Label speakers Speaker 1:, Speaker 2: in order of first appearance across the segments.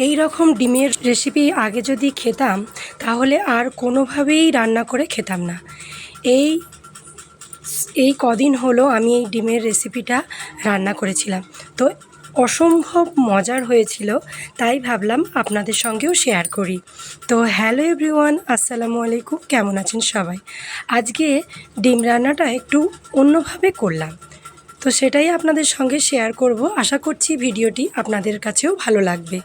Speaker 1: এই রকম ডিমের রেসিপি আগে যদি খেতাম তাহলে আর কোনোভাবেই রান্না করে খেতাম না। এই এই কদিন হলো আমি এই ডিমের রেসিপিটা রান্না করেছিলাম, তো অসম্ভব মজার হয়েছিল, তাই ভাবলাম আপনাদের সঙ্গেও শেয়ার করি। তো হ্যালো এভরিওয়ান, আসসালামু আলাইকুম, কেমন আছেন সবাই? আজকে ডিম রান্নাটা একটু অন্যভাবে করলাম, তো সেটাই আপনাদের সঙ্গে শেয়ার করব। আশা করছি ভিডিওটি আপনাদের কাছেও ভালো লাগবে।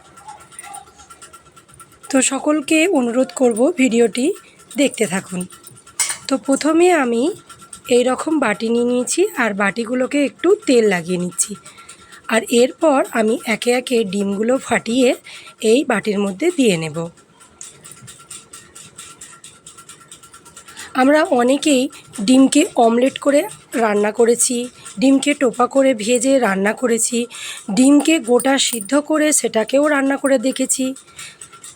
Speaker 1: তো সকলকে অনুরোধ করব ভিডিওটি দেখতে থাকুন। তো প্রথমে আমি এই রকম বাটি নিয়ে নিয়েছি আর বাটিগুলোকে একটু তেল লাগিয়ে নিচ্ছি। আর এরপর আমি একে একে ডিমগুলো ফাটিয়ে এই বাটির মধ্যে দিয়ে নেব। আমরা অনেকেই ডিমকে অমলেট করে রান্না করেছি, ডিমকে টোপা করে ভেজে রান্না করেছি, ডিমকে গোটা সিদ্ধ করে সেটাকেও রান্না করে দেখেছি,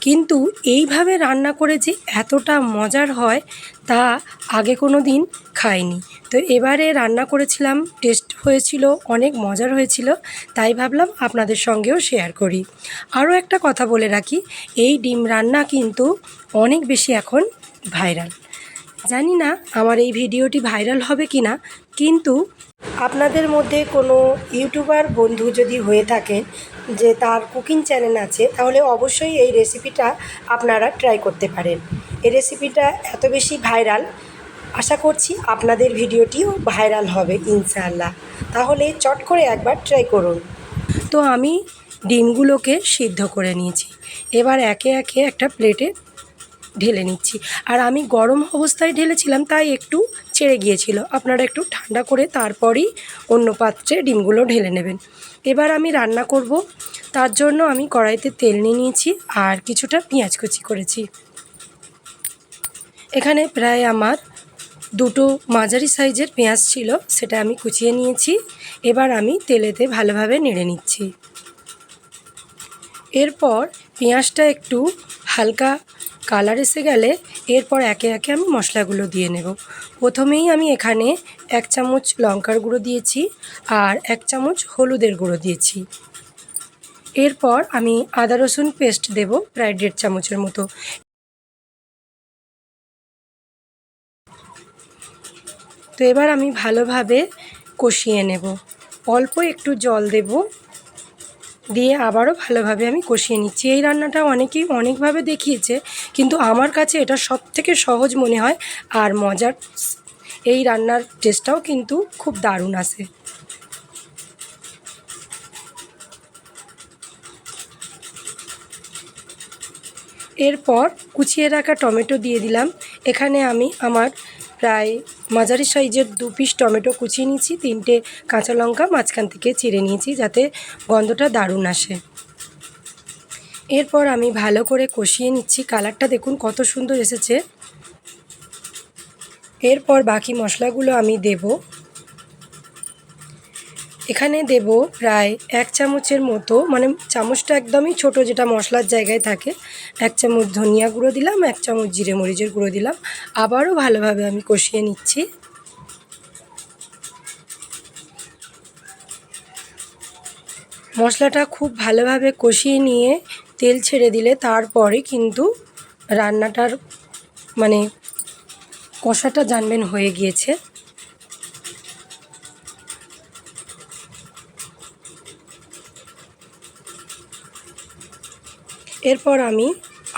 Speaker 1: কিন্তু এইভাবে রান্না করে যে এতটা মজার হয় তা আগে কোনো দিন খাইনি। তো এবারে রান্না করেছিলাম, টেস্ট হয়েছিল, অনেক মজার হয়েছিল, তাই ভাবলাম আপনাদের সঙ্গেও শেয়ার করি। আরও একটা কথা বলে রাখি, এই ডিম রান্না কিন্তু অনেক বেশি এখন ভাইরাল। জানি না আমার এই ভিডিওটি ভাইরাল হবে কি না, কিন্তু আপনাদের মধ্যে কোনো ইউটিউবার বন্ধু যদি হয়ে থাকেন যে তার কুকিং চ্যানেল আছে, তাহলে অবশ্যই এই রেসিপিটা আপনারা ট্রাই করতে পারেন। এই রেসিপিটা এত বেশি ভাইরাল, আশা করছি আপনাদের ভিডিওটিও ভাইরাল হবে ইনশাআল্লাহ। তাহলে চট করে একবার ট্রাই করুন। তো আমি ডিমগুলোকে সিদ্ধ করে নিয়েছি, এবার একে একে একটা প্লেটে ঢেলে নিচ্ছি। আর আমি গরম অবস্থায় ঢেলেছিলাম তাই একটু ছেড়ে গিয়েছিল, আপনারা একটু ঠান্ডা করে তারপরই অন্য পাত্রে ডিমগুলো ঢেলে নেবেন। এবার আমি রান্না করব, তার জন্য আমি কড়াইতে তেল নিয়ে নিয়েছি আর কিছুটা পেঁয়াজ কুচি করেছি। এখানে প্রায় আমার দুটো মাঝারি সাইজের পেঁয়াজ ছিল, সেটা আমি কুচিয়ে নিয়েছি। এবার আমি তেলেতে ভালোভাবে নেড়ে নিচ্ছি। এরপর পেঁয়াজটা একটু হালকা কালার এসে গেলে এরপর একে একে আমি মশলাগুলো দিয়ে নেব। প্রথমেই আমি এখানে 1 চামচ লঙ্কার গুঁড়ো দিয়েছি আর 1 চামচ হলুদের গুঁড়ো দিয়েছি। এরপর আমি আদা রসুন পেস্ট দেব প্রায় 1.5 চামচের মতো। তো এবার আমি ভালোভাবে কষিয়ে নেব, অল্প একটু জল দেব, দিয়ে আবারও ভালোভাবে আমি কষিয়ে নিচ্ছি। এই রান্নাটা অনেকেই অনেকভাবে দেখিয়েছে, কিন্তু আমার কাছে এটা সবথেকে সহজ মনে হয় আর মজার। এই রান্নার টেস্টটাও কিন্তু খুব দারুণ আসে। এরপর কুচিয়ে রাখা টমেটো দিয়ে দিলাম। এখানে আমি আমার প্রায় মাঝারি সাইজের 2 পিস টমেটো কুচিয়ে নিয়েছি, 3টে কাঁচা লঙ্কা মাঝখান থেকে চিড়ে নিয়েছি যাতে গন্ধটা দারুণ আসে। এরপর আমি ভালো করে কষিয়ে নিচ্ছি, কালারটা দেখুন কত সুন্দর এসেছে। এরপর বাকি মশলাগুলো আমি দেব। এখানে দেব প্রায় 1 চামচের মতো, মানে চামচটা একদমই ছোট যেটা মশলার জায়গায় থাকে, 1 চামচ ধনিয়া গুঁড়ো দিলাম, 1 চামচ জিরে মরিচের গুঁড়ো দিলাম। আবারও ভালোভাবে আমি কষিয়ে নিচ্ছি। মশলাটা খুব ভালোভাবে কষিয়ে নিয়ে তেল ছেড়ে দিলে তারপরে কিন্তু রান্নাটার মানে কষাটা জানবেন হয়ে গিয়েছে। এরপর আমি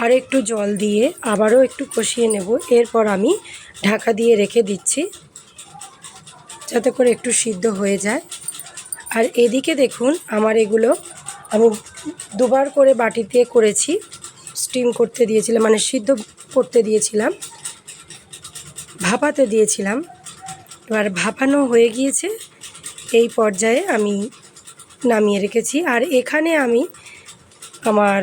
Speaker 1: আর একটু জল দিয়ে আবারও একটু কষিয়ে নেব। এরপর আমি ঢাকা দিয়ে রেখে দিচ্ছি যাতে করে একটু সিদ্ধ হয়ে যায়। আর এদিকে দেখুন আমার এগুলো আমি দুবার করে বাটিতে করেছি, স্টিম করতে দিয়েছিলাম, মানে সিদ্ধ করতে দিয়েছিলাম, ভাপাতে দিয়েছিলাম। এবার ভাপানো হয়ে গিয়েছে, এই পর্যায়ে আমি নামিয়ে রেখেছি। আর এখানে আমি আমার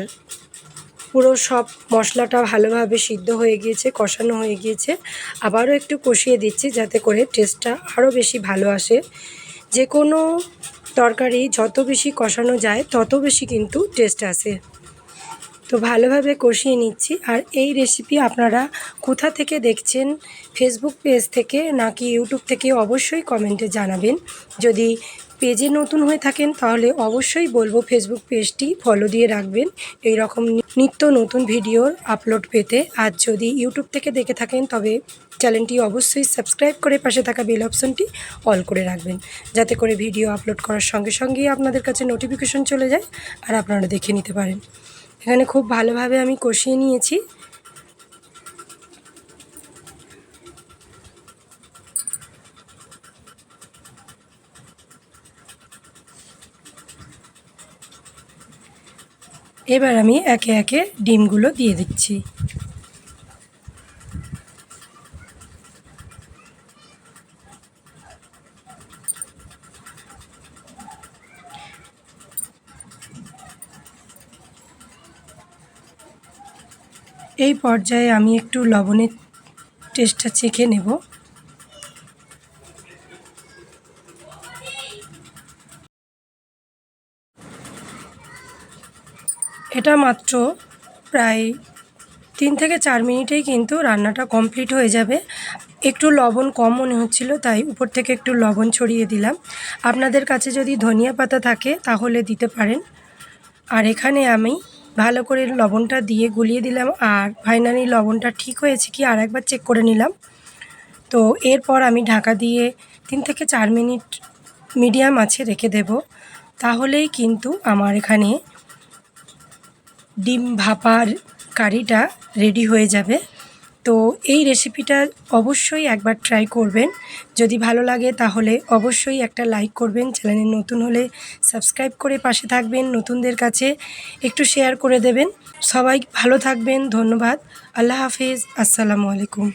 Speaker 1: পুরো সব মশলাটা ভালোভাবে সিদ্ধ হয়ে গিয়েছে, কষানো হয়ে গিয়েছে। আবারও একটু কষিয়ে দিচ্ছি যাতে করে টেস্টটা আরও বেশি ভালো আসে। যে কোনো তরকারি যত বেশি কষানো যায় তত বেশি কিন্তু টেস্ট আসে। তো ভালোভাবে কষিয়ে নিচ্ছি। আর এই রেসিপি আপনারা কোথা থেকে দেখছেন, ফেসবুক পেজ থেকে নাকি ইউটিউব থেকে, অবশ্যই কমেন্টে জানাবেন। যদি পেজে নতুন হয়ে থাকেন তাহলে অবশ্যই বলবো ফেসবুক পেজটি ফলো দিয়ে রাখবেন এই রকম নিত্য নতুন ভিডিওর আপলোড পেতে। আর যদি ইউটিউব থেকে দেখে থাকেন তবে চ্যানেলটি অবশ্যই সাবস্ক্রাইব করে পাশে থাকা বেল অপশনটি অল করে রাখবেন, যাতে করে ভিডিও আপলোড করার সঙ্গে সঙ্গেই আপনাদের কাছে নোটিফিকেশন চলে যায় আর আপনারা দেখে নিতে পারেন। এখানে খুব ভালোভাবে আমি কষিয়ে নিয়েছি। এবার আমি একে একে ডিমগুলো দিয়ে দিচ্ছি। এই পর্যায়ে আমি একটু লবণের টেস্টটা চেখে নেব। এটা মাত্র প্রায় 3 থেকে 4 মিনিটেই কিন্তু রান্নাটা কমপ্লিট হয়ে যাবে। একটু লবণ কম মনে হচ্ছিল তাই উপর থেকে একটু লবণ ছড়িয়ে দিলাম। আপনাদের কাছে যদি ধনিয়া পাতা থাকে তাহলে দিতে পারেন। আর এখানে আমি ভালো করে লবণটা দিয়ে গুলিয়ে দিলাম, আর ফাইনালি লবণটা ঠিক হয়েছে কি আর একবার চেক করে নিলাম। তো এরপর আমি ঢাকা দিয়ে 3 থেকে 4 মিনিট মিডিয়াম আঁচে রেখে দেব। তাহলেই কিন্তু আমার এখানে ডিম ভাপার কারিটা রেডি হয়ে যাবে। তো এই রেসিপিটা অবশ্যই একবার ট্রাই করবেন। যদি ভালো লাগে তাহলে অবশ্যই একটা লাইক করবেন, চ্যানেলে নতুন হলে সাবস্ক্রাইব করে পাশে থাকবেন, নতুনদের কাছে একটু শেয়ার করে দেবেন। সবাই ভালো থাকবেন, ধন্যবাদ, আল্লাহ হাফিজ, আসসালামু আলাইকুম।